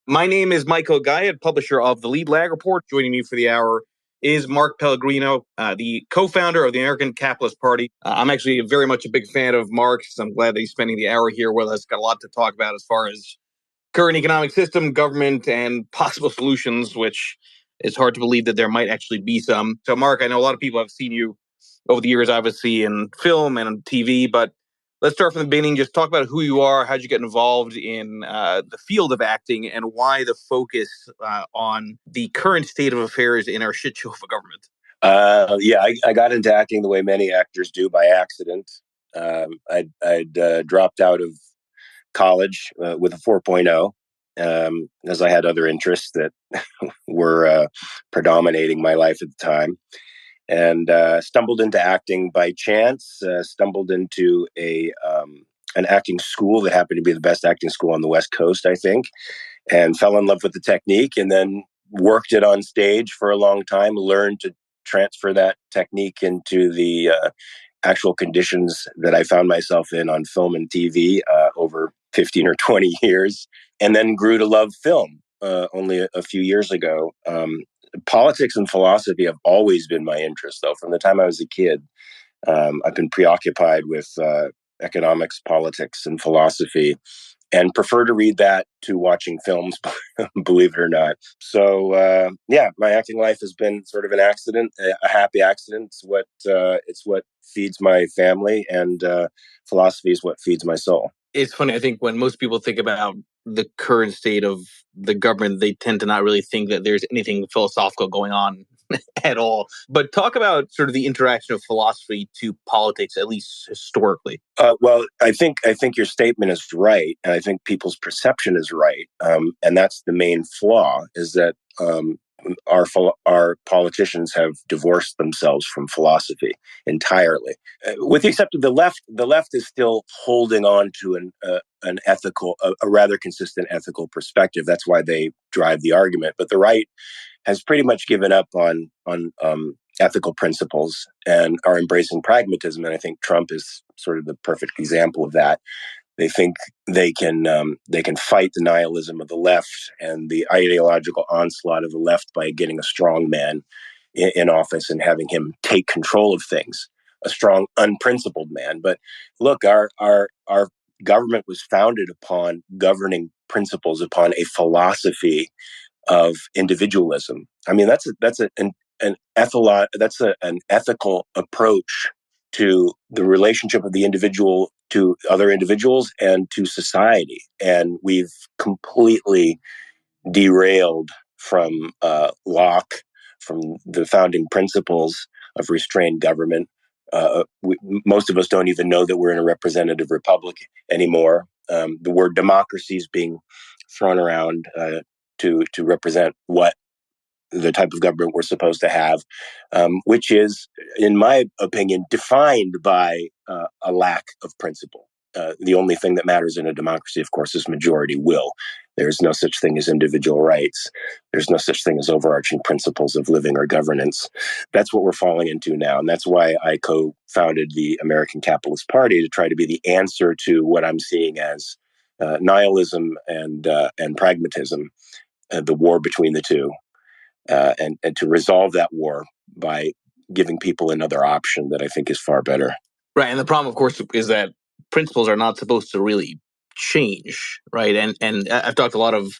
My name is Michael Guyad, publisher of the Lead Lag Report. Joining me for the hour is Mark Pellegrino, the co-founder of the American Capitalist Party. I'm actually very much a big fan of Mark's. I'm glad that he's spending the hour here with us. Got a lot to talk about as far as current economic system, government, and possible solutions, which is hard to believe that there might actually be some. So, Mark, I know a lot of people have seen you over the years, obviously, in film and on TV, but let's start from the beginning. Just talk about who you are, how'd you get involved in the field of acting, and why the focus on the current state of affairs in our shit show of a government. I got into acting the way many actors do, by accident. I'd dropped out of college with a 4.0 as I had other interests that were predominating my life at the time. And stumbled into acting by chance, stumbled into an acting school that happened to be the best acting school on the West Coast, I think, and fell in love with the technique, and then worked it on stage for a long time, learned to transfer that technique into the actual conditions that I found myself in on film and TV over 15 or 20 years, and then grew to love film only a few years ago. Politics and philosophy have always been my interest, though. From the time I was a kid, I've been preoccupied with economics, politics, and philosophy, and prefer to read that to watching films, believe it or not. So, my acting life has been sort of an accident, a happy accident. It's what feeds my family, and philosophy is what feeds my soul. It's funny, I think when most people think about the current state of the government, they tend to not really think that there's anything philosophical going on at all. But talk about sort of the interaction of philosophy to politics, at least historically. I think your statement is right, and I think people's perception is right, and that's the main flaw: is that our politicians have divorced themselves from philosophy entirely, with the exception of the left. The left is still holding on to an ethical, a rather consistent ethical perspective. That's why they drive the argument. But the right has pretty much given up on ethical principles and are embracing pragmatism. And I think Trump is sort of the perfect example of that. They think they can fight the nihilism of the left and the ideological onslaught of the left by getting a strong man in office and having him take control of things, a strong, unprincipled man. But look, our government was founded upon governing principles, upon a philosophy of individualism. I mean, that's an ethical approach to the relationship of the individual to other individuals and to society. And we've completely derailed from Locke, from the founding principles of restrained government. Most of us don't even know that we're in a representative republic anymore. The word democracy is being thrown around to represent what the type of government we're supposed to have, which is, in my opinion, defined by a lack of principle. The only thing that matters in a democracy, of course, is majority will. There's no such thing as individual rights. There's no such thing as overarching principles of living or governance. That's what we're falling into now. And that's why I co-founded the American Capitalist Party, to try to be the answer to what I'm seeing as nihilism and pragmatism, the war between the two. And to resolve that war by giving people another option that I think is far better. Right. And the problem, of course, is that principles are not supposed to really change, right? And I've talked to a lot of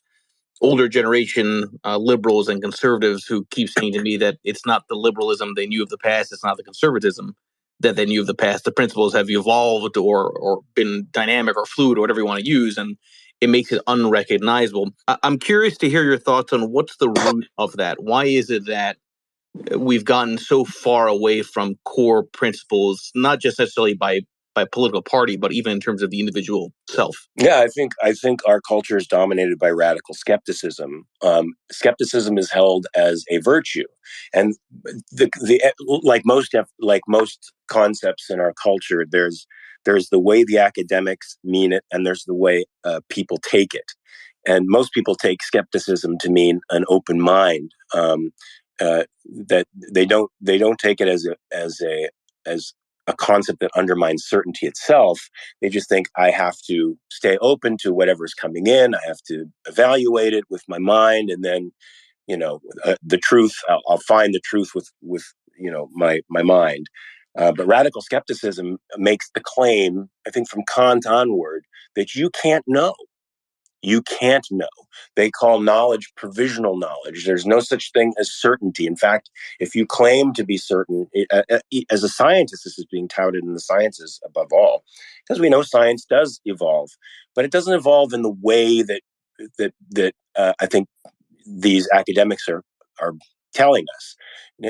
older generation liberals and conservatives who keep saying to me that it's not the liberalism they knew of the past, it's not the conservatism that they knew of the past. The principles have evolved or been dynamic or fluid or whatever you want to use, and it makes it unrecognizable. I'm curious to hear your thoughts on what's the root of that. Why is it that we've gotten so far away from core principles, not just necessarily by political party, but even in terms of the individual self? Yeah, I think our culture is dominated by radical skepticism. Skepticism is held as a virtue, and like most concepts in our culture, there's the way the academics mean it, and there's the way people take it. And most people take skepticism to mean an open mind. That they don't take it as a concept that undermines certainty itself. They just think I have to stay open to whatever's coming in. I have to evaluate it with my mind, and then, the truth. I'll find the truth with my mind. But radical skepticism makes the claim, I think, from Kant onward, that you can't know. You can't know. They call knowledge provisional knowledge. There's no such thing as certainty. In fact, if you claim to be certain, as a scientist, this is being touted in the sciences above all, because we know science does evolve, but it doesn't evolve in the way that I think these academics are telling us.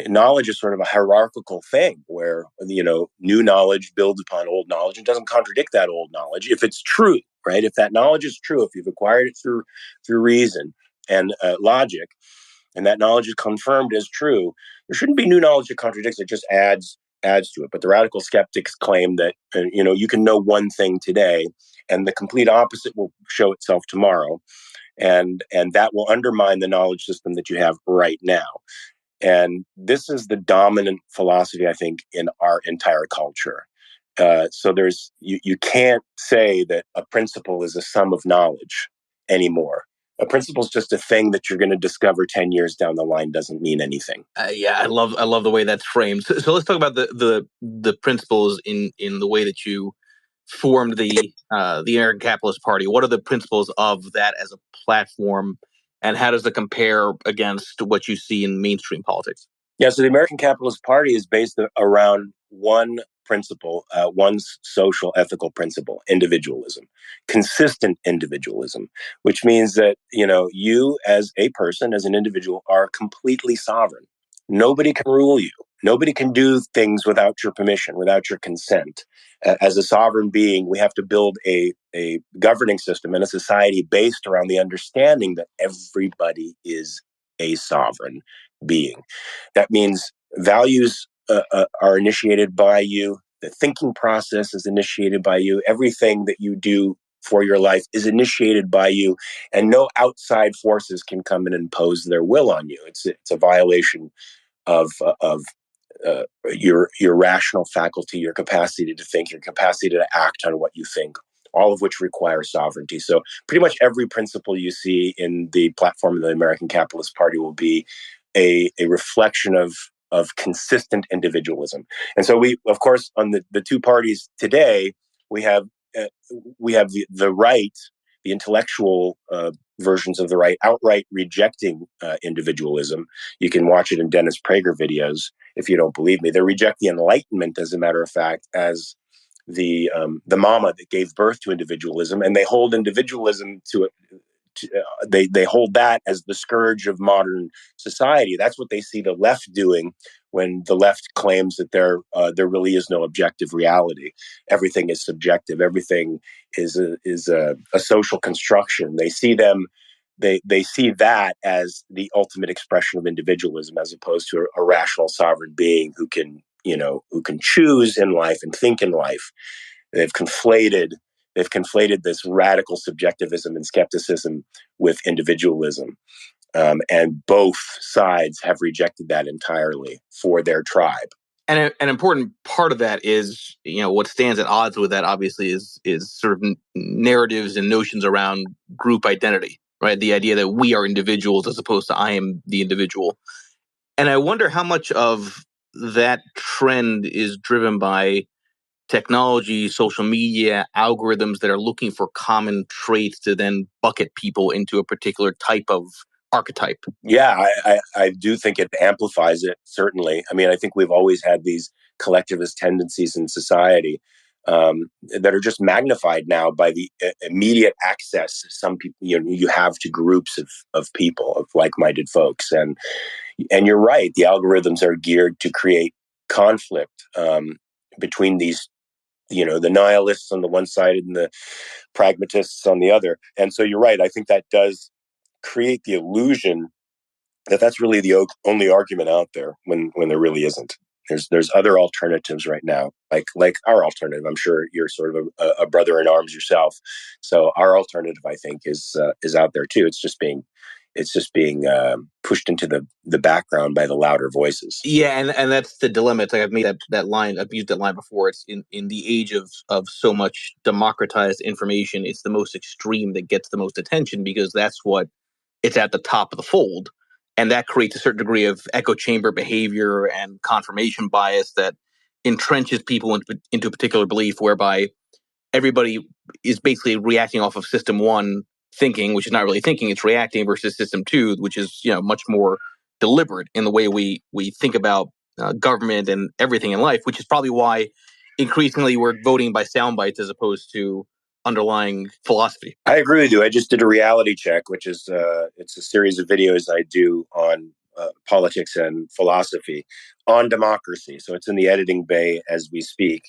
Knowledge is sort of a hierarchical thing where, new knowledge builds upon old knowledge and doesn't contradict that old knowledge if it's true, right? If that knowledge is true, if you've acquired it through reason and logic, and that knowledge is confirmed as true, there shouldn't be new knowledge that contradicts it. Just adds to it. But the radical skeptics claim that you can know one thing today, and the complete opposite will show itself tomorrow, and that will undermine the knowledge system that you have right now. And this is the dominant philosophy, I think, in our entire culture. So you can't say that a principle is a sum of knowledge anymore. A principle is just a thing that you're going to discover 10 years down the line. Doesn't mean anything. Yeah, I love the way that's framed. So let's talk about the principles in the way that you formed the American Capitalist Party. What are the principles of that as a platform, and how does it compare against what you see in mainstream politics? Yeah, so the American Capitalist Party is based around one principle, one social ethical principle: individualism, consistent individualism, which means that, you as a person, as an individual, are completely sovereign. Nobody can rule you. Nobody can do things without your permission, without your consent. As a sovereign being, we have to build a governing system and a society based around the understanding that everybody is a sovereign being. That means values are initiated by you. The thinking process is initiated by you. Everything that you do for your life is initiated by you, and no outside forces can come and impose their will on you. It's a violation of your rational faculty, your capacity to think, your capacity to act on what you think, all of which require sovereignty. So pretty much every principle you see in the platform of the American Capitalist Party will be a reflection of consistent individualism. And so we, of course, on the two parties today, we have the right, the intellectual versions of the right, outright rejecting individualism. You can watch it in Dennis Prager videos if you don't believe me. They reject the Enlightenment, as a matter of fact, as the mama that gave birth to individualism, and they hold individualism to they hold that as the scourge of modern society. That's what they see the left doing when the left claims that there really is no objective reality. Everything is subjective. Everything is a social construction. They see that as the ultimate expression of individualism, as opposed to a rational sovereign being who can choose in life and think in life. They've conflated this radical subjectivism and skepticism with individualism. And both sides have rejected that entirely for their tribe. And an important part of that is, what stands at odds with that, obviously, is sort of narratives and notions around group identity, right? The idea that we are individuals as opposed to I am the individual. And I wonder how much of that trend is driven by technology, social media, algorithms that are looking for common traits to then bucket people into a particular type of archetype. Yeah, I do think it amplifies it, certainly. I mean, I think we've always had these collectivist tendencies in society that are just magnified now by the immediate access some people you have to groups of people, of like-minded folks. And you're right, the algorithms are geared to create conflict between these, the nihilists on the one side and the pragmatists on the other. And so you're right. I think that does create the illusion that that's really the only argument out there, when there really isn't. There's other alternatives right now, like our alternative. I'm sure you're sort of a brother in arms yourself. So our alternative, I think, is out there too. It's just being it's just being pushed into the background by the louder voices. Yeah, and that's the dilemma. It's like I've made that line, I've used that line before. It's in the age of so much democratized information, it's the most extreme that gets the most attention because that's what it's at the top of the fold. And that creates a certain degree of echo chamber behavior and confirmation bias that entrenches people into a particular belief whereby everybody is basically reacting off of system one thinking, which is not really thinking, it's reacting, versus system two, which is much more deliberate in the way we think about government and everything in life, which is probably why increasingly we're voting by sound bites as opposed to underlying philosophy. I agree with you. I just did a reality check, which is it's a series of videos I do on politics and philosophy on democracy. So it's in the editing bay as we speak.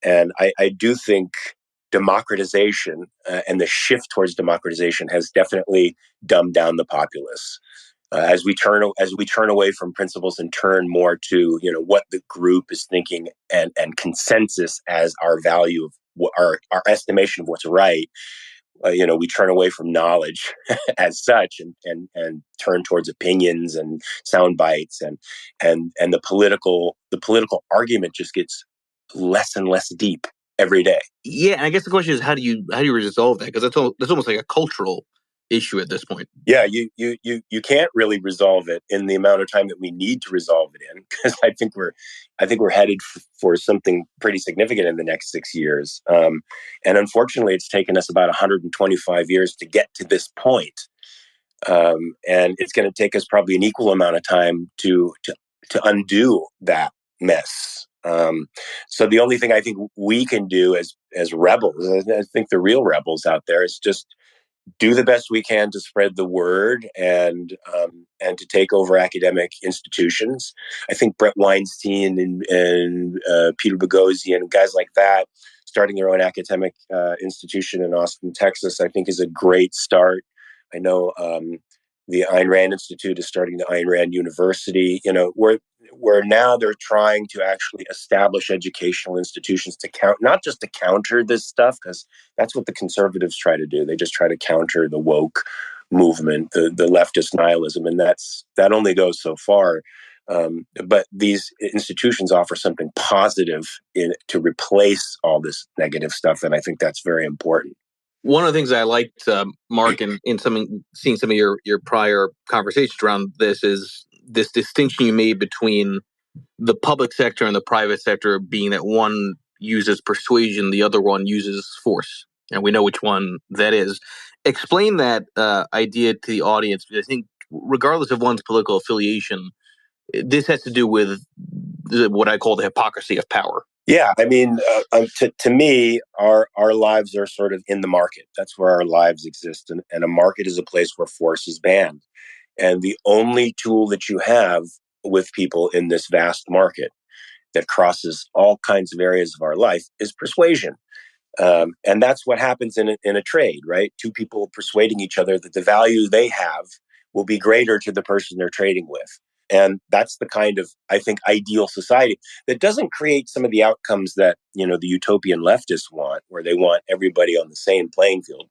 And I do think democratization and the shift towards democratization has definitely dumbed down the populace. As we turn away from principles and turn more to what the group is thinking and consensus as our value of what our estimation of what's right, we turn away from knowledge as such and turn towards opinions and sound bites and the political argument just gets less and less deep every day. Yeah, and I guess the question is how do you resolve that? Because that's almost like a cultural issue at this point. Yeah, you can't really resolve it in the amount of time that we need to resolve it in, because I think we're headed for something pretty significant in the next 6 years. And unfortunately, it's taken us about 125 years to get to this point. And it's going to take us probably an equal amount of time to undo that mess. So the only thing I think we can do as rebels, I think the real rebels out there, is just do the best we can to spread the word and to take over academic institutions. I think Brett Weinstein and Peter Boghossian and guys like that starting their own academic institution in Austin, Texas, I think is a great start. I know the Ayn Rand Institute is starting the Ayn Rand University. Where now they're trying to actually establish educational institutions not just to counter this stuff, because that's what the conservatives try to do. They just try to counter the woke movement, the leftist nihilism, and that only goes so far. But these institutions offer something positive to replace all this negative stuff, and I think that's very important. One of the things I liked, Mark, in seeing some of your prior conversations around this is this distinction you made between the public sector and the private sector, being that one uses persuasion, the other one uses force, and we know which one that is. Explain that idea to the audience, because I think regardless of one's political affiliation, this has to do with what I call the hypocrisy of power. Yeah, I mean, to me, our lives are sort of in the market. That's where our lives exist, and a market is a place where force is banned. And the only tool that you have with people in this vast market that crosses all kinds of areas of our life is persuasion. And that's what happens in a trade, right? Two people persuading each other that the value they have will be greater to the person they're trading with. And that's the kind of, I think, ideal society that doesn't create some of the outcomes that, the utopian leftists want, where they want everybody on the same playing field.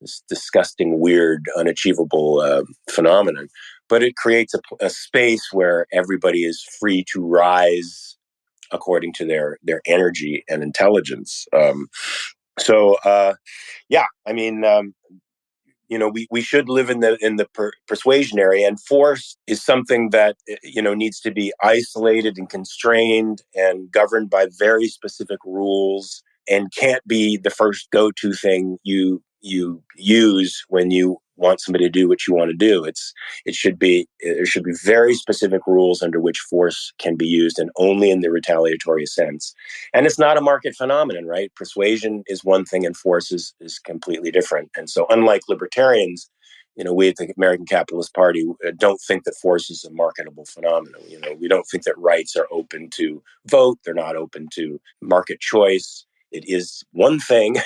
This disgusting, weird, unachievable phenomenon. But it creates a space where everybody is free to rise according to their energy and intelligence. Yeah, I mean, we should live in the persuasion area, and force is something that needs to be isolated and constrained and governed by very specific rules, and can't be the first go-to thing you use when you want somebody to do what you want to do. There should be very specific rules under which force can be used, and only in the retaliatory sense. And it's not a market phenomenon, right? Persuasion is one thing and force is completely different. And so unlike libertarians, we at the American Capitalist Party don't think that force is a marketable phenomenon. We don't think that rights are open to vote. They're not open to market choice. It is one thing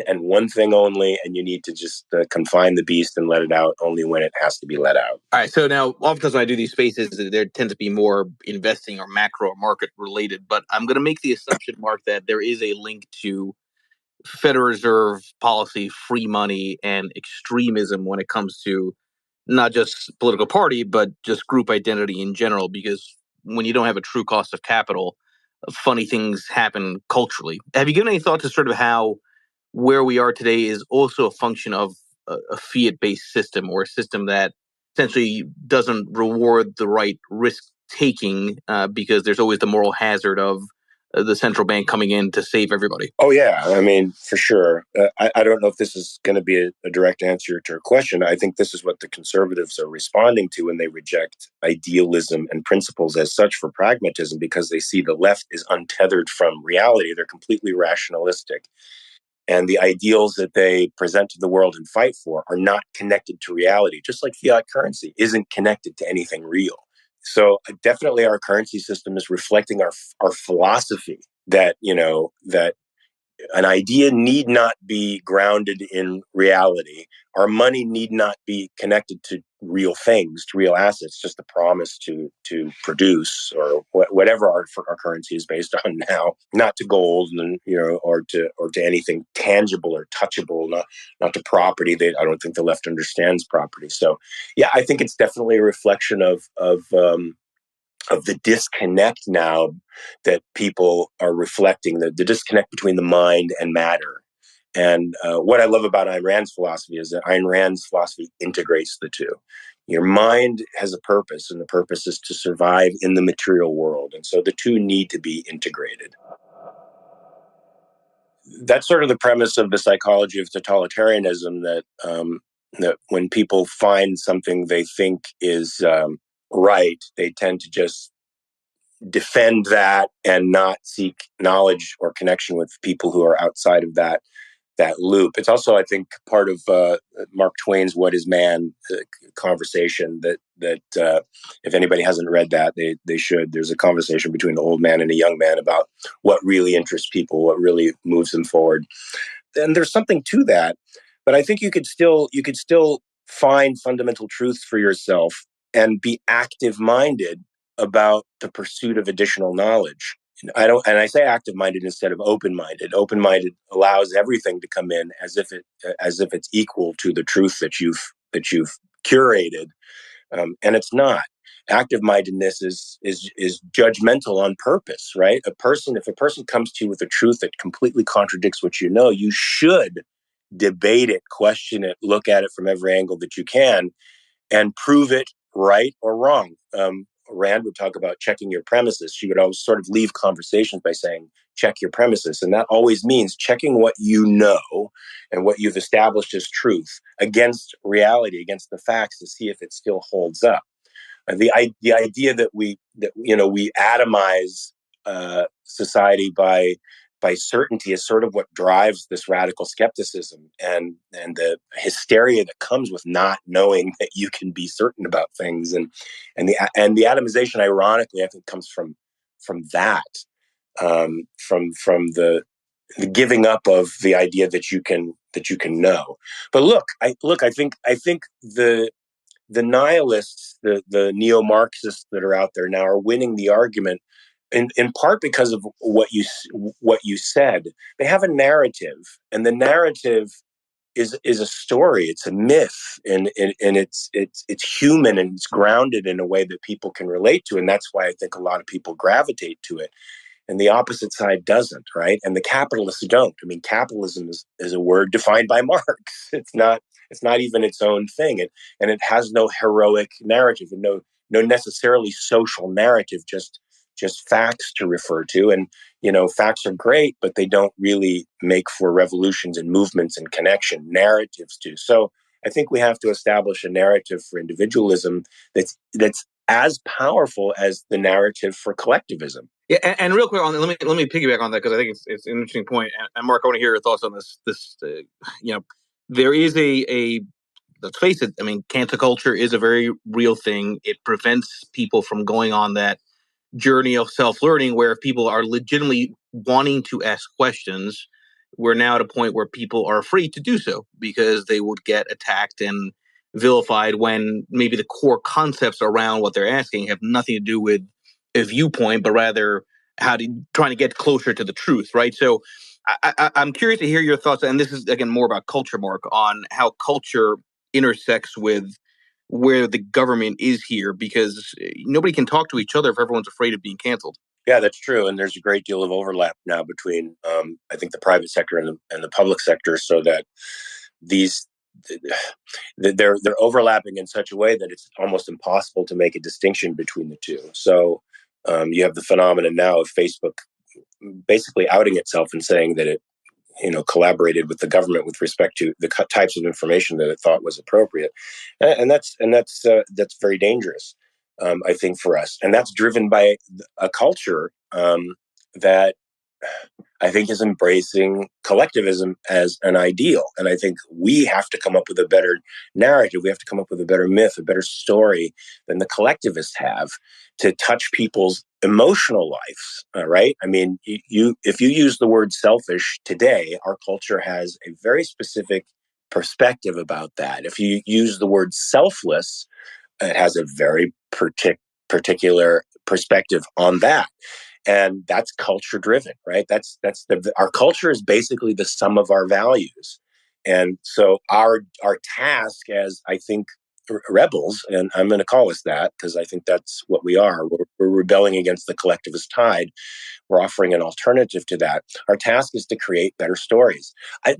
and one thing only, and you need to just confine the beast and let it out only when it has to be let out. All right. So now, oftentimes when I do these spaces, there tends to be more investing or macro or market related. But I'm going to make the assumption, Mark, that there is a link to Federal Reserve policy, free money, and extremism when it comes to not just political party, but just group identity in general. Because when you don't have a true cost of capital, funny things happen culturally. Have you given any thought to sort of how where we are today is also a function of a fiat-based system, or a system that essentially doesn't reward the right risk taking, because there's always the moral hazard of the central bank coming in to save everybody? Oh, yeah. I mean, for sure. I don't know if this is going to be a direct answer to your question. I think this is what the conservatives are responding to when they reject idealism and principles as such for pragmatism, because they see the left is untethered from reality. They're completely rationalistic. And the ideals that they present to the world and fight for are not connected to reality, just like fiat currency isn't connected to anything real. So definitely our currency system is reflecting our philosophy that, that an idea need not be grounded in reality. Our money need not be connected to real things, to real assets, just a promise to produce, or whatever our currency is based on now, not to gold, and or to anything tangible or touchable, not to property. I don't think the left understands property. So yeah, I think it's definitely a reflection of the disconnect now that people are reflecting, the disconnect between the mind and matter. And what I love about Ayn Rand's philosophy is that Ayn Rand's philosophy integrates the two. Your mind has a purpose, and the purpose is to survive in the material world. And so the two need to be integrated. That's sort of the premise of the psychology of totalitarianism, that when people find something they think is right, they tend to just defend that and not seek knowledge or connection with people who are outside of that loop. It's also, I think, part of Mark Twain's "What Is Man" conversation that if anybody hasn't read that, they should. There's a conversation between an old man and a young man about what really interests people, what really moves them forward. And there's something to that, but I think you could still find fundamental truths for yourself and be active-minded about the pursuit of additional knowledge. And I say active-minded instead of open-minded. Open-minded allows everything to come in as if it's equal to the truth that you've curated, and it's not. Active-mindedness is judgmental on purpose, right? If a person comes to you with a truth that completely contradicts what you know, you should debate it, question it, look at it from every angle that you can, and prove it right or wrong. Rand would talk about checking your premises. She would always sort of leave conversations by saying, check your premises. And that always means checking what you know and what you've established as truth against reality, against the facts, to see if it still holds up. The idea that we atomize society by certainty is sort of what drives this radical skepticism and the hysteria that comes with not knowing that you can be certain about things, and the atomization, ironically, I think comes from that, from the giving up of the idea that you can know. But I think the nihilists, the neo-Marxists that are out there now, are winning the argument in part because of what you said. They have a narrative, and the narrative is a story. It's a myth, and it's human, and it's grounded in a way that people can relate to, and that's why I think a lot of people gravitate to it. And the opposite side doesn't, right? And the capitalists don't. I mean, capitalism is a word defined by Marx. It's not even its own thing, and it has no heroic narrative, and no necessarily social narrative, just facts to refer to. And facts are great, but they don't really make for revolutions and movements and connection. Narratives do. So I think we have to establish a narrative for individualism that's as powerful as the narrative for collectivism. Yeah, and real quick on that, let me piggyback on that, because I think it's an interesting point. And Mark, I want to hear your thoughts on this. There is a let's face it. I mean, cancel culture is a very real thing. It prevents people from going on that journey of self-learning, where if people are legitimately wanting to ask questions, we're now at a point where people are afraid to do so because they would get attacked and vilified, when maybe the core concepts around what they're asking have nothing to do with a viewpoint, but rather trying to get closer to the truth, right? So I'm curious to hear your thoughts, and this is, again, more about culture, Mark, on how culture intersects with where the government is here, because nobody can talk to each other if everyone's afraid of being canceled. Yeah, that's true. And there's a great deal of overlap now between, I think, the private sector and the public sector, so that these they're overlapping in such a way that it's almost impossible to make a distinction between the two. So you have the phenomenon now of Facebook basically outing itself and saying that it collaborated with the government with respect to the types of information that it thought was appropriate, and that's very dangerous, I think, for us, and that's driven by a culture that I think is embracing collectivism as an ideal. And I think we have to come up with a better narrative. We have to come up with a better myth, a better story than the collectivists have to touch people's emotional lives. Right? I mean, if you use the word selfish today, our culture has a very specific perspective about that. If you use the word selfless, it has a very particular perspective on that. And that's culture driven, right? Our culture is basically the sum of our values. And so our task as, I think, rebels, and I'm going to call us that because I think that's what we are. We're rebelling against the collectivist tide. We're offering an alternative to that. Our task is to create better stories. I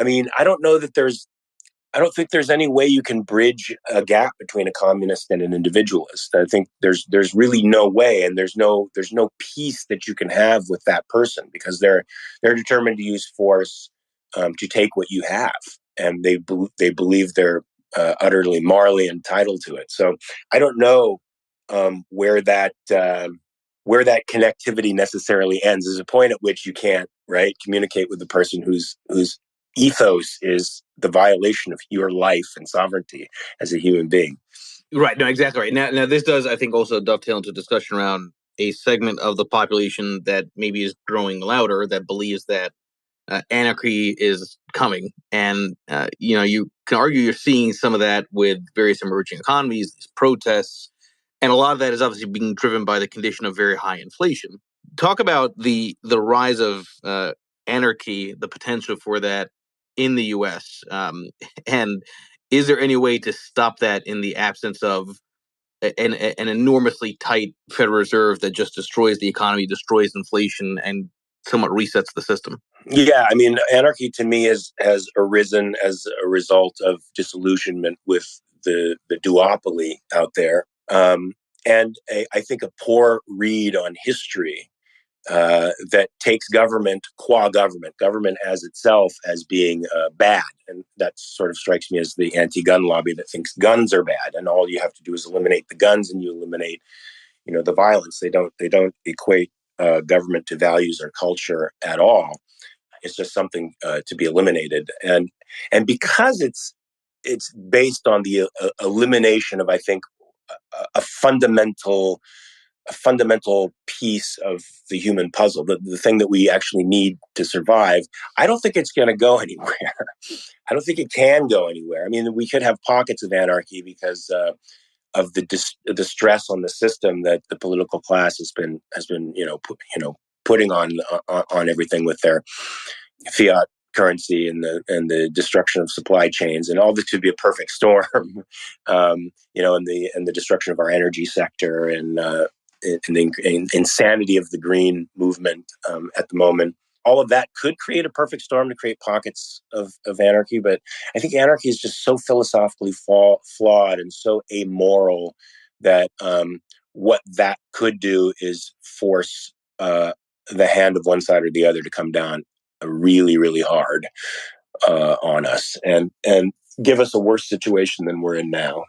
mean, I don't think there's any way you can bridge a gap between a communist and an individualist. I think there's really no way, and there's no peace that you can have with that person, because they're determined to use force to take what you have, and they believe they're utterly morally entitled to it. So I don't know where that connectivity necessarily ends. There's a point at which you can't, right, communicate with the person whose ethos is the violation of your life and sovereignty as a human being. Right. No, exactly right. Now this does, I think, also dovetail into discussion around a segment of the population that maybe is growing louder, that believes that anarchy is coming. And, you can argue you're seeing some of that with various emerging economies, these protests, and a lot of that is obviously being driven by the condition of very high inflation. Talk about the rise of anarchy, the potential for that in the U.S. And is there any way to stop that in the absence of an enormously tight Federal Reserve that just destroys the economy, destroys inflation, and somewhat resets the system? Yeah, I mean, anarchy to me has arisen as a result of disillusionment with the duopoly out there, and I think a poor read on history that takes government qua government as itself as being bad. And that sort of strikes me as the anti-gun lobby that thinks guns are bad, and all you have to do is eliminate the guns and you eliminate, the violence. They don't equate government to values or culture at all. It's just something to be eliminated, and because it's based on the elimination of, I think, a fundamental piece of the human puzzle, the thing that we actually need to survive. I don't think it's going to go anywhere. I don't think it can go anywhere. I mean, we could have pockets of anarchy because of the stress on the system that the political class has been putting on everything with their fiat currency and the destruction of supply chains, and all this to be a perfect storm, and the destruction of our energy sector, and the insanity of the green movement at the moment. All of that could create a perfect storm to create pockets of anarchy. But I think anarchy is just so philosophically flawed and so amoral that what that could do is force the hand of one side or the other to come down really, really hard on us, and give us a worse situation than we're in now.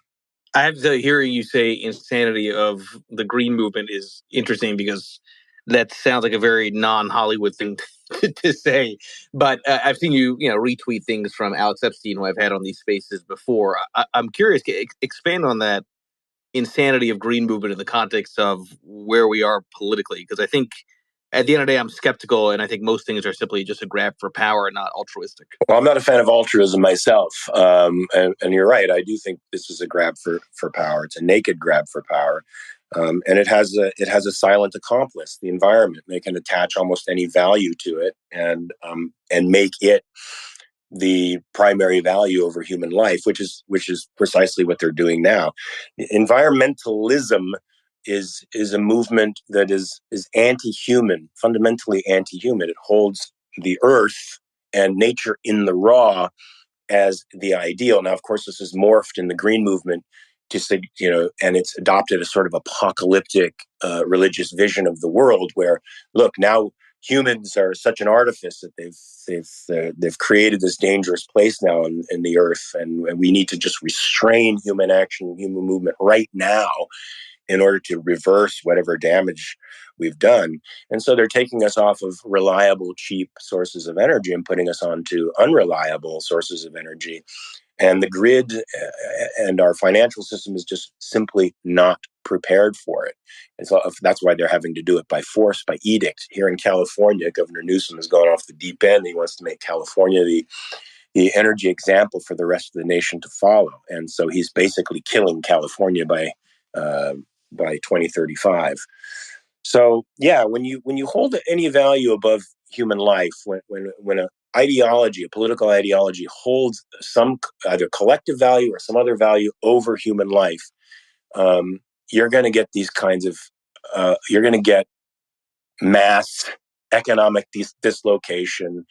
I have to tell you, hearing you say insanity of the green movement is interesting, because that sounds like a very non-Hollywood thing to say. But I've seen you, retweet things from Alex Epstein, who I've had on these spaces before. I'm curious, expand on that insanity of green movement in the context of where we are politically, because I think at the end of the day, I'm skeptical, and I think most things are simply just a grab for power and not altruistic. Well, I'm not a fan of altruism myself, and you're right. I do think this is a grab for power. It's a naked grab for power, and it has a silent accomplice, the environment. They can attach almost any value to it, and make it the primary value over human life, which is precisely what they're doing now. Environmentalism is a movement that is anti-human, fundamentally anti-human. It holds the earth and nature in the raw as the ideal. Now, of course, this is morphed in the green movement to say, and it's adopted a sort of apocalyptic religious vision of the world where, look, now humans are such an artifice that they've created this dangerous place now in the earth, and we need to just restrain human action, human movement right now in order to reverse whatever damage we've done. And so they're taking us off of reliable, cheap sources of energy and putting us onto unreliable sources of energy. And the grid and our financial system is just simply not prepared for it. And so that's why they're having to do it by force, by edict. Here in California, Governor Newsom has gone off the deep end. He wants to make California the energy example for the rest of the nation to follow. And so he's basically killing California by 2035. So yeah, when you hold any value above human life, when a ideology, a political ideology, holds some either collective value or some other value over human life, you're going to get these kinds of you're going to get mass economic dislocation,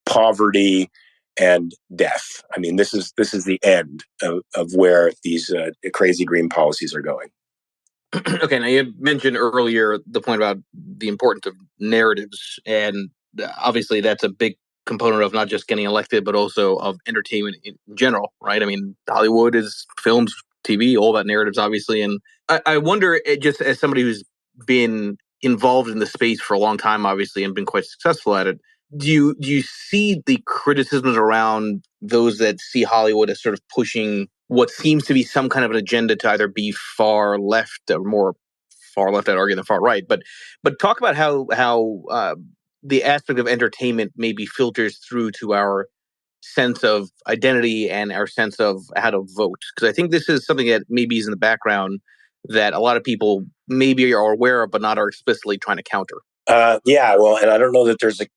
poverty, and death. I mean, this is the end of where these crazy green policies are going. Okay, now you mentioned earlier the point about the importance of narratives, and obviously that's a big component of not just getting elected, but also of entertainment in general, right? I mean, Hollywood is films, TV, all about narratives, obviously. And I wonder, just as somebody who's been involved in the space for a long time, obviously, and been quite successful at it, do you see the criticisms around those that see Hollywood as sort of pushing what seems to be some kind of an agenda to either be far left or more far left, I'd argue, than far right? But talk about how the aspect of entertainment maybe filters through to our sense of identity and our sense of how to vote. Because I think this is something that maybe is in the background that a lot of people maybe are aware of, but not are explicitly trying to counter. Yeah, well, and I don't know that there's the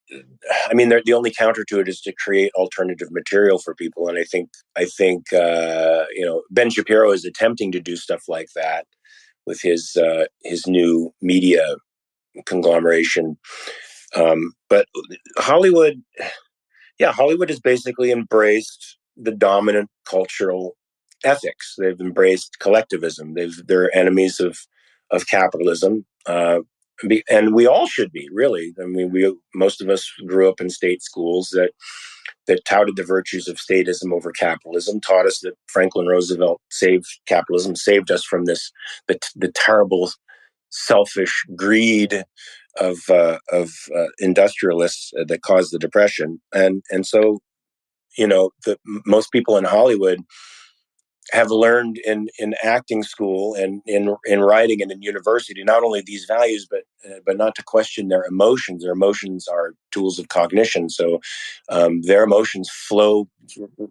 only counter to it is to create alternative material for people. And I think, Ben Shapiro is attempting to do stuff like that with his new media conglomeration. But Hollywood has basically embraced the dominant cultural ethics. They've embraced collectivism. They're enemies of capitalism. And we all should be, really. I mean, most of us grew up in state schools that touted the virtues of statism over capitalism, taught us that Franklin Roosevelt saved capitalism, saved us from the terrible, selfish greed of industrialists that caused the Depression. And so, most people in Hollywood have learned in acting school and in writing and in university not only these values but not to question their emotions. Their emotions are tools of cognition, so their emotions flow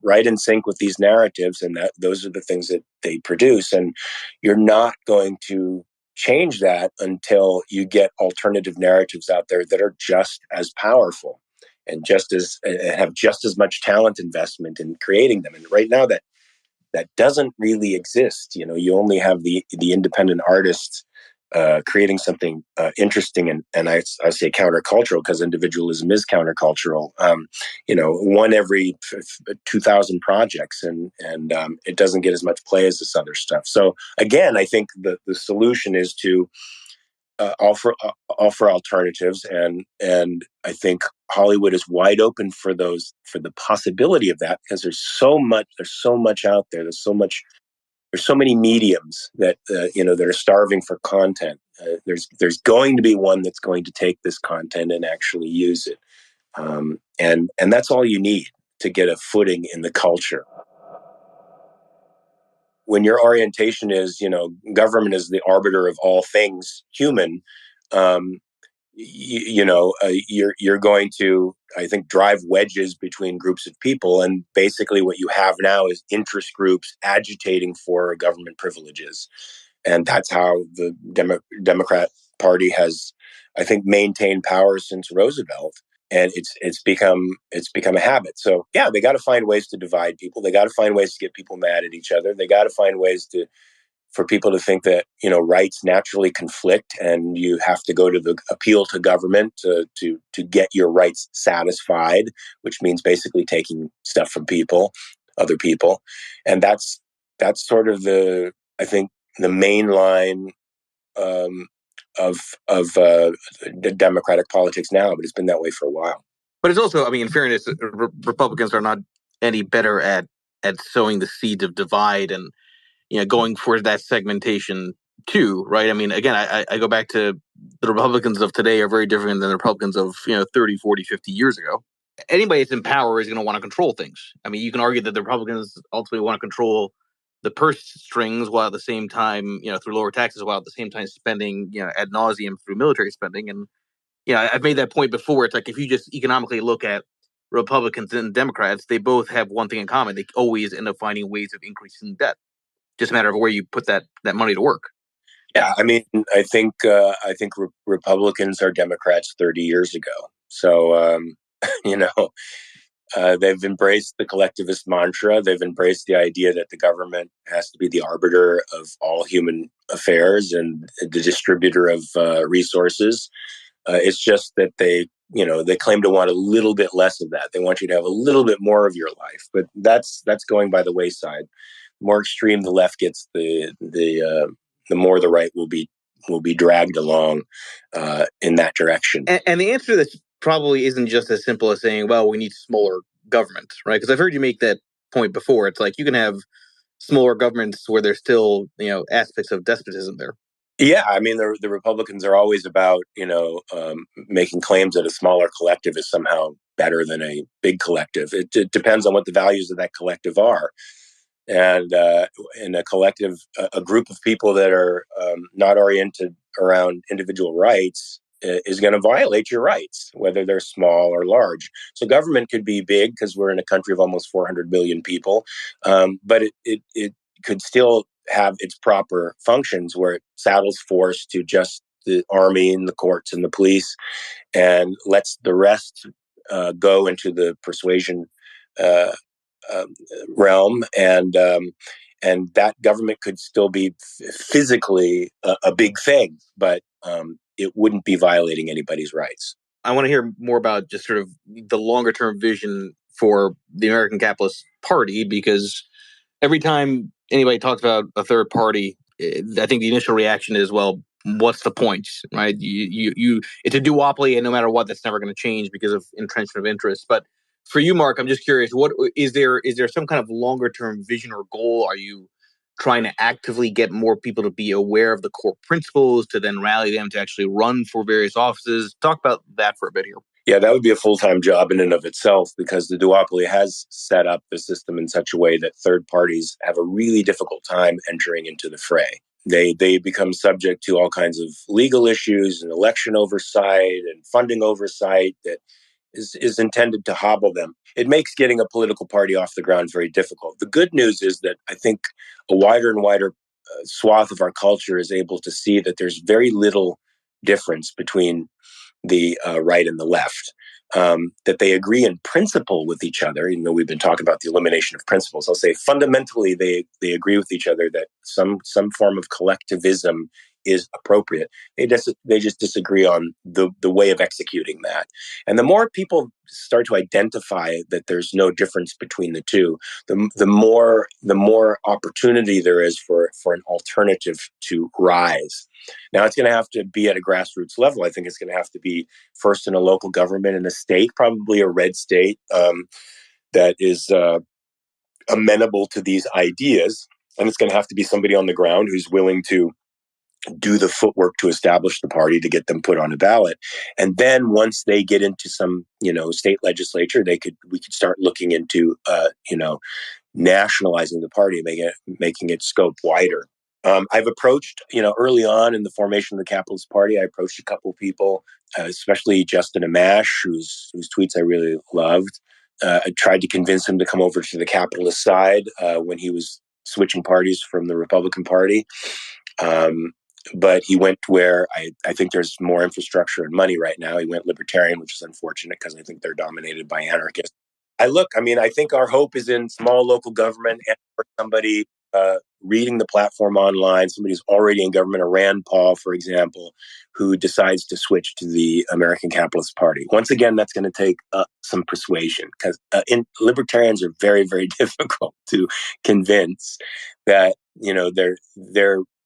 right in sync with these narratives, and those are the things that they produce. And you're not going to change that until you get alternative narratives out there that are just as powerful and just as have just as much talent investment in creating them. And right now that doesn't really exist. You only have the independent artists creating something interesting, and I say countercultural because individualism is countercultural. One every 2,000 projects, and it doesn't get as much play as this other stuff. So again, I think the solution is to offer alternatives, and I think Hollywood is wide open for the possibility of that, because there's so much out there. There's so many mediums that that are starving for content. There's going to be one that's going to take this content and actually use it, and that's all you need to get a footing in the culture. When your orientation is, government is the arbiter of all things human, um, you're going to, I think, drive wedges between groups of people. And basically what you have now is interest groups agitating for government privileges. And that's how the Democrat Party has, I think, maintained power since Roosevelt. and it's become a habit. So yeah, they got to find ways to divide people. They got to find ways to get people mad at each other. They got to find ways to for people to think that rights naturally conflict, and you have to go to the appeal to government to get your rights satisfied, which means basically taking stuff from other people, and that's sort of I think the main line of the democratic politics now, but it's been that way for a while. But it's also, I mean, in fairness, Republicans are not any better at sowing the seeds of divide and going for that segmentation too, right? I mean, again, I go back to the Republicans of today are very different than the Republicans of 30, 40, 50 years ago. Anybody that's in power is going to want to control things. I mean, you can argue that the Republicans ultimately want to control the purse strings while at the same time, through lower taxes, while at the same time spending, ad nauseum through military spending. And I've made that point before. It's like if you just economically look at Republicans and Democrats, they both have one thing in common: they always end up finding ways of increasing debt. Just a matter of where you put that money to work. Yeah, I mean, I think Republicans are Democrats 30 years ago. So you know, they've embraced the collectivist mantra. They've embraced the idea that the government has to be the arbiter of all human affairs and the distributor of resources. It's just that they claim to want a little bit less of that. They want you to have a little bit more of your life, but that's going by the wayside. The more extreme the left gets, the more the right will be dragged along in that direction. And the answer to this probably isn't just as simple as saying, well, we need smaller government, right? Because I've heard you make that point before. It's like you can have smaller governments where there's still, aspects of despotism there. Yeah, I mean, the Republicans are always about, making claims that a smaller collective is somehow better than a big collective. It depends on what the values of that collective are. And in a collective, a group of people that are not oriented around individual rights is going to violate your rights, whether they're small or large. So government could be big because we're in a country of almost 400 million people, but it could still have its proper functions where it saddles force to just the army and the courts and the police and lets the rest go into the persuasion uh, realm, and that government could still be physically a big thing, but it wouldn't be violating anybody's rights. I want to hear more about just sort of the longer term vision for the American Capitalist Party, because every time anybody talks about a third party, I think the initial reaction is, well, what's the point, right? It's a duopoly, and no matter what, that's never going to change because of entrenchment of interest. But for you, Mark, I'm just curious, what is there some kind of longer term vision or goal? Are you trying to actively get more people to be aware of the core principles to then rally them to actually run for various offices? Talk about that for a bit here. Yeah, that would be a full-time job in and of itself, because the duopoly has set up the system in such a way that third parties have a really difficult time entering into the fray. They become subject to all kinds of legal issues and election oversight and funding oversight that is intended to hobble them. It makes getting a political party off the ground very difficult. The good news is that I think a wider and wider swath of our culture is able to see that there's very little difference between the right and the left. That they agree in principle with each other. We've been talking about the elimination of principles. I'll say fundamentally they agree with each other that some form of collectivism is appropriate. They just disagree on the way of executing that. And the more people start to identify that there's no difference between the two, the more opportunity there is for an alternative to rise. Now, it's going to have to be at a grassroots level. I think it's going to have to be first in a local government in a state, probably a red state that is amenable to these ideas. And it's going to have to be somebody on the ground who's willing to do the footwork to establish the party to get them put on a ballot. And then once they get into some, state legislature, we could start looking into, nationalizing the party, making its scope wider. I've approached, early on in the formation of the Capitalist Party, I approached a couple of people, especially Justin Amash, whose tweets I really loved. I tried to convince him to come over to the capitalist side when he was switching parties from the Republican Party. But he went where I think there's more infrastructure and money right now. He went libertarian, which is unfortunate because I think they're dominated by anarchists. I think our hope is in small local government and for somebody reading the platform online, somebody who's already in government, a Rand Paul, for example, who decides to switch to the American Capitalist Party. Once again, that's going to take some persuasion because libertarians are very, very difficult to convince that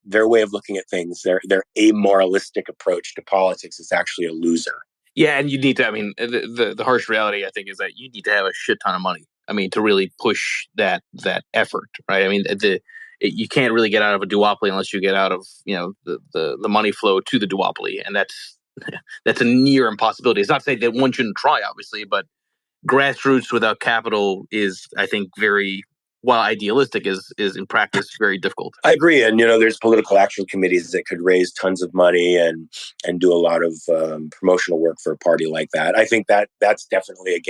their way of looking at things, their amoralistic approach to politics is actually a loser. Yeah, and you need to. I mean, the harsh reality, I think, is that you need to have a shit ton of money. I mean, to really push that effort, right? I mean, you can't really get out of a duopoly unless you get out of the money flow to the duopoly, and that's that's a near impossibility. It's not to say that one shouldn't try, obviously, but grassroots without capital is, I think, very, while idealistic, is in practice very difficult. I agree, and there's political action committees that could raise tons of money and do a lot of promotional work for a party like that. I think that's definitely a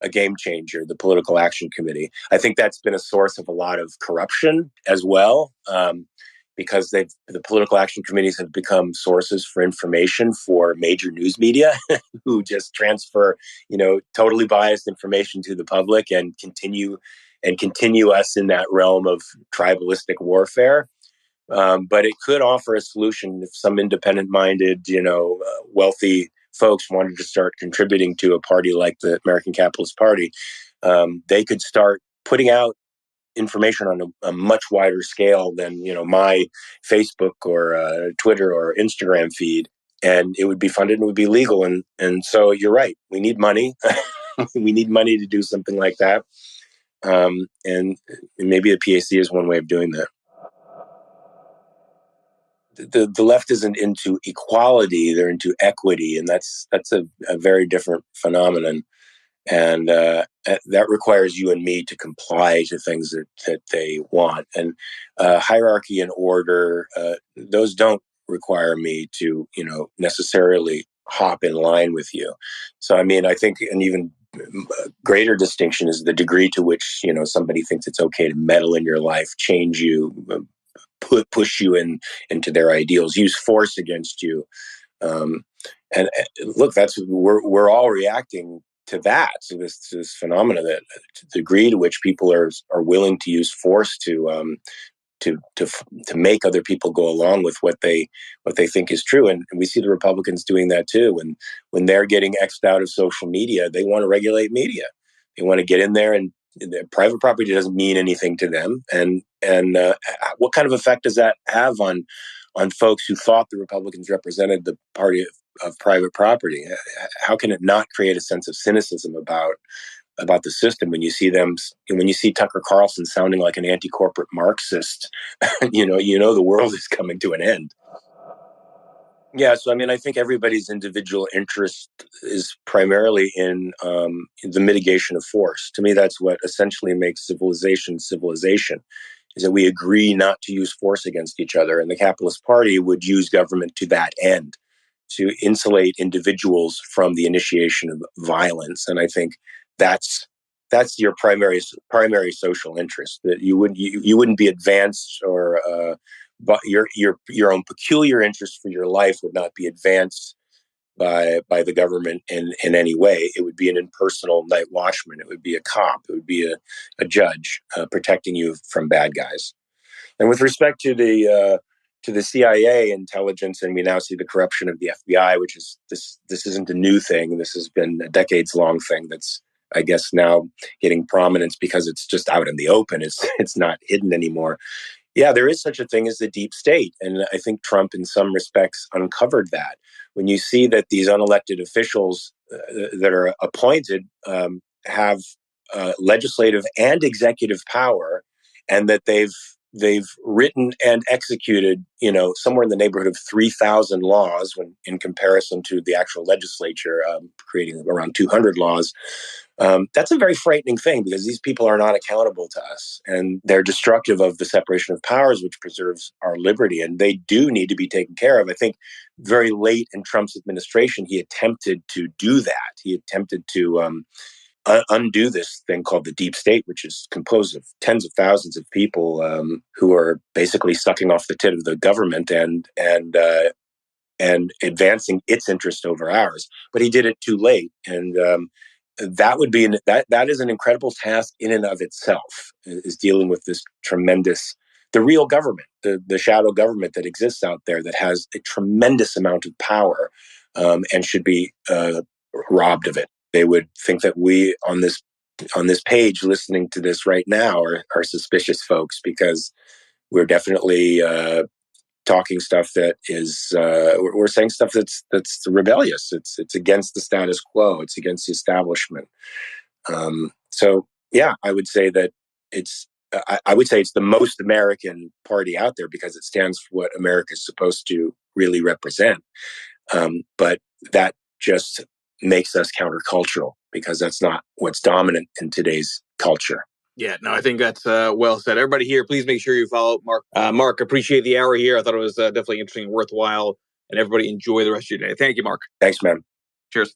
game changer. The political action committee. I think that's been a source of a lot of corruption as well, because the political action committees have become sources for information for major news media who just transfer totally biased information to the public and continue us in that realm of tribalistic warfare. But it could offer a solution if some independent-minded, wealthy folks wanted to start contributing to a party like the American Capitalist Party. They could start putting out information on a much wider scale than my Facebook or Twitter or Instagram feed, and it would be funded and it would be legal. And so you're right. We need money. We need money to do something like that. And maybe the PAC is one way of doing that. The left isn't into equality; they're into equity, and that's a very different phenomenon. And that requires you and me to comply to things that they want. And hierarchy and order; those don't require me to necessarily hop in line with you. So I think an even greater distinction is the degree to which somebody thinks it's okay to meddle in your life, change you, push you into their ideals, use force against you. And look, we're all reacting to that, to this phenomena, that to the degree to which people are willing to use force to make other people go along with what they think is true. And we see the Republicans doing that too. When they're getting X'd out of social media, they want to regulate media. They want to get in there, and private property doesn't mean anything to them. And what kind of effect does that have on folks who thought the Republicans represented the party of private property? How can it not create a sense of cynicism about the system when you see Tucker Carlson sounding like an anti-corporate Marxist? The world is coming to an end. Yeah, so I think everybody's individual interest is primarily in the mitigation of force. To me, that's what essentially makes civilization, is that we agree not to use force against each other. And the Capitalist Party would use government to that end, to insulate individuals from the initiation of violence. And I think that's your primary social interest, that you wouldn't be advanced, or but your own peculiar interest for your life would not be advanced by the government in any way. It would be an impersonal night watchman. It would be a cop. It would be a judge protecting you from bad guys. And with respect to the CIA intelligence, and we now see the corruption of the FBI, which is this isn't a new thing. This has been a decades-long thing that's, I guess, now getting prominence because it's just out in the open. It's not hidden anymore. Yeah, there is such a thing as the deep state. And I think Trump, in some respects, uncovered that. When you see that these unelected officials that are appointed have legislative and executive power, and that they've written and executed, somewhere in the neighborhood of 3,000 laws, when in comparison to the actual legislature creating around 200 laws. That's a very frightening thing, because these people are not accountable to us, and they're destructive of the separation of powers, which preserves our liberty, and they do need to be taken care of. I think very late in Trump's administration, he attempted to do that. He attempted to undo this thing called the deep state, which is composed of tens of thousands of people who are basically sucking off the tit of the government and advancing its interest over ours. But he did it too late, and that would be that is an incredible task in and of itself. Is dealing with this tremendous, the real government, the shadow government that exists out there that has a tremendous amount of power and should be robbed of it. They would think that we on this page listening to this right now are suspicious folks, because we're definitely talking stuff that is we're saying stuff that's rebellious. It's against the status quo. It's against the establishment. So yeah, I would say that I would say it's the most American party out there, because it stands for what America is supposed to really represent. But that just makes us countercultural, because that's not what's dominant in today's culture. Yeah, no, I think that's well said. Everybody here, please make sure you follow Mark. Mark, appreciate the hour here. I thought it was definitely interesting and worthwhile. And everybody enjoy the rest of your day. Thank you, Mark. Thanks, man. Cheers.